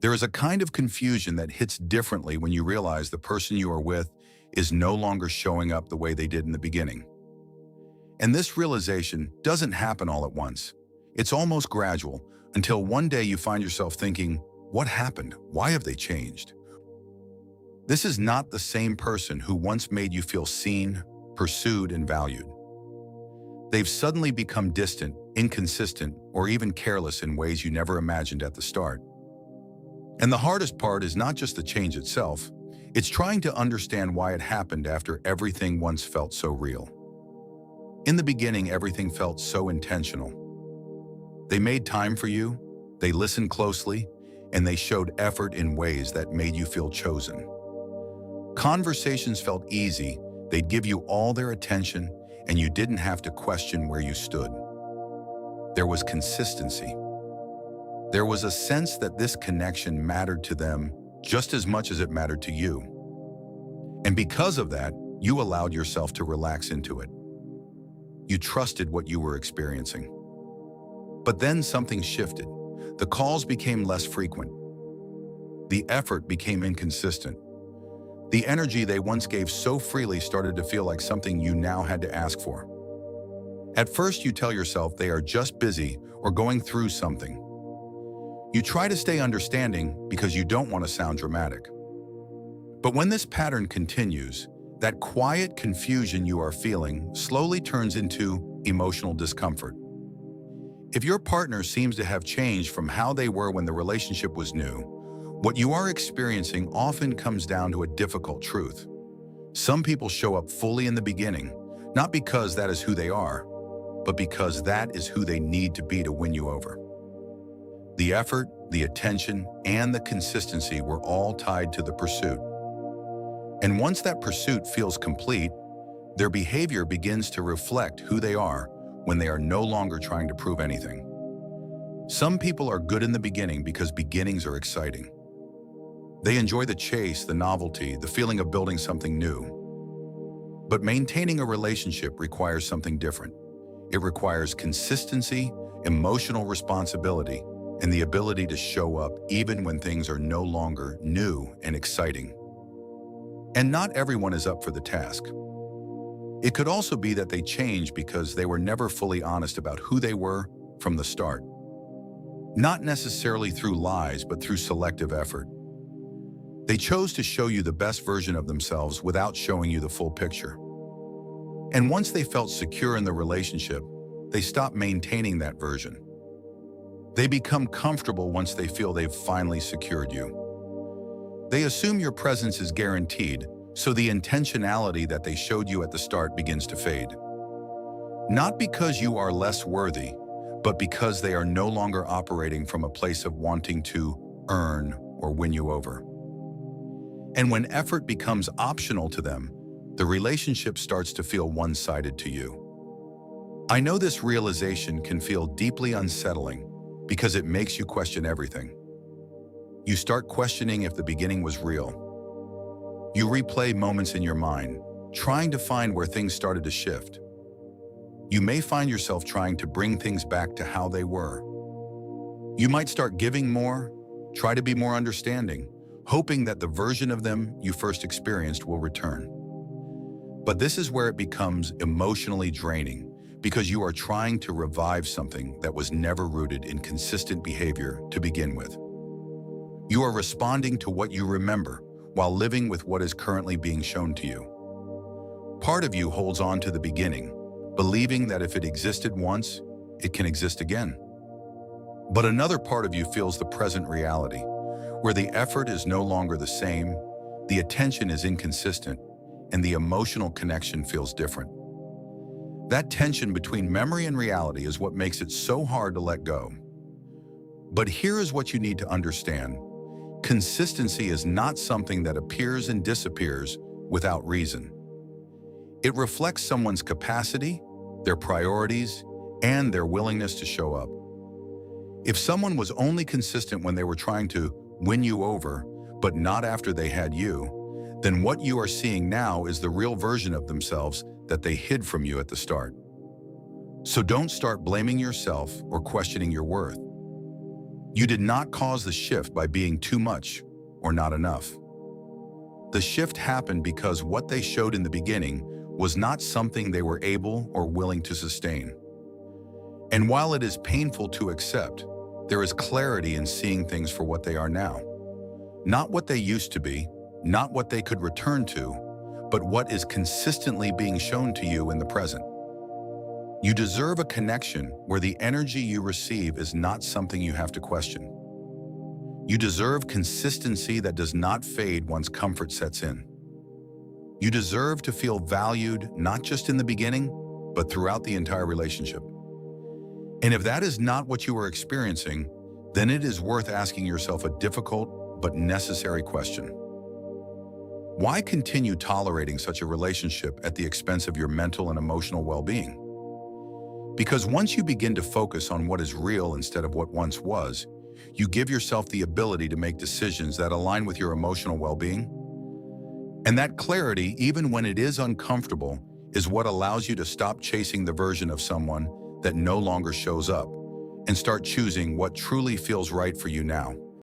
There is a kind of confusion that hits differently when you realize the person you are with is no longer showing up the way they did in the beginning. And this realization doesn't happen all at once. It's almost gradual until one day you find yourself thinking, what happened? Why have they changed? This is not the same person who once made you feel seen, pursued, and valued. They've suddenly become distant, inconsistent, or even careless in ways you never imagined at the start. And the hardest part is not just the change itself, it's trying to understand why it happened after everything once felt so real. In the beginning, everything felt so intentional. They made time for you, they listened closely, and they showed effort in ways that made you feel chosen. Conversations felt easy, they'd give you all their attention, and you didn't have to question where you stood. There was consistency. There was a sense that this connection mattered to them just as much as it mattered to you. And because of that, you allowed yourself to relax into it. You trusted what you were experiencing. But then something shifted. The calls became less frequent. The effort became inconsistent. The energy they once gave so freely started to feel like something you now had to ask for. At first, you tell yourself they are just busy or going through something. You try to stay understanding because you don't want to sound dramatic. But when this pattern continues, that quiet confusion you are feeling slowly turns into emotional discomfort. If your partner seems to have changed from how they were when the relationship was new, what you are experiencing often comes down to a difficult truth. Some people show up fully in the beginning, not because that is who they are, but because that is who they need to be to win you over. The effort, the attention, and the consistency were all tied to the pursuit. And once that pursuit feels complete, their behavior begins to reflect who they are when they are no longer trying to prove anything. Some people are good in the beginning because beginnings are exciting. They enjoy the chase, the novelty, the feeling of building something new. But maintaining a relationship requires something different. It requires consistency, emotional responsibility, and the ability to show up even when things are no longer new and exciting. And not everyone is up for the task. It could also be that they change because they were never fully honest about who they were from the start. Not necessarily through lies, but through selective effort. They chose to show you the best version of themselves without showing you the full picture. And once they felt secure in the relationship, they stopped maintaining that version. They become comfortable once they feel they've finally secured you. They assume your presence is guaranteed, so the intentionality that they showed you at the start begins to fade. Not because you are less worthy, but because they are no longer operating from a place of wanting to earn or win you over. And when effort becomes optional to them, the relationship starts to feel one-sided to you. I know this realization can feel deeply unsettling because it makes you question everything. You start questioning if the beginning was real. You replay moments in your mind, trying to find where things started to shift. You may find yourself trying to bring things back to how they were. You might start giving more, try to be more understanding, hoping that the version of them you first experienced will return. But this is where it becomes emotionally draining because you are trying to revive something that was never rooted in consistent behavior to begin with. You are responding to what you remember while living with what is currently being shown to you. Part of you holds on to the beginning, believing that if it existed once, it can exist again. But another part of you feels the present reality, where the effort is no longer the same, the attention is inconsistent, and the emotional connection feels different. That tension between memory and reality is what makes it so hard to let go. But here is what you need to understand. Consistency is not something that appears and disappears without reason. It reflects someone's capacity, their priorities, and their willingness to show up. If someone was only consistent when they were trying to win you over, but not after they had you, then what you are seeing now is the real version of themselves that they hid from you at the start. So don't start blaming yourself or questioning your worth. You did not cause the shift by being too much or not enough. The shift happened because what they showed in the beginning was not something they were able or willing to sustain. And while it is painful to accept, there is clarity in seeing things for what they are now. Not what they used to be, not what they could return to, but what is consistently being shown to you in the present. You deserve a connection where the energy you receive is not something you have to question. You deserve consistency that does not fade once comfort sets in. You deserve to feel valued not just in the beginning, but throughout the entire relationship. And if that is not what you are experiencing, then it is worth asking yourself a difficult but necessary question. Why continue tolerating such a relationship at the expense of your mental and emotional well-being? Because once you begin to focus on what is real instead of what once was, you give yourself the ability to make decisions that align with your emotional well-being. And that clarity, even when it is uncomfortable, is what allows you to stop chasing the version of someone that no longer shows up and start choosing what truly feels right for you now.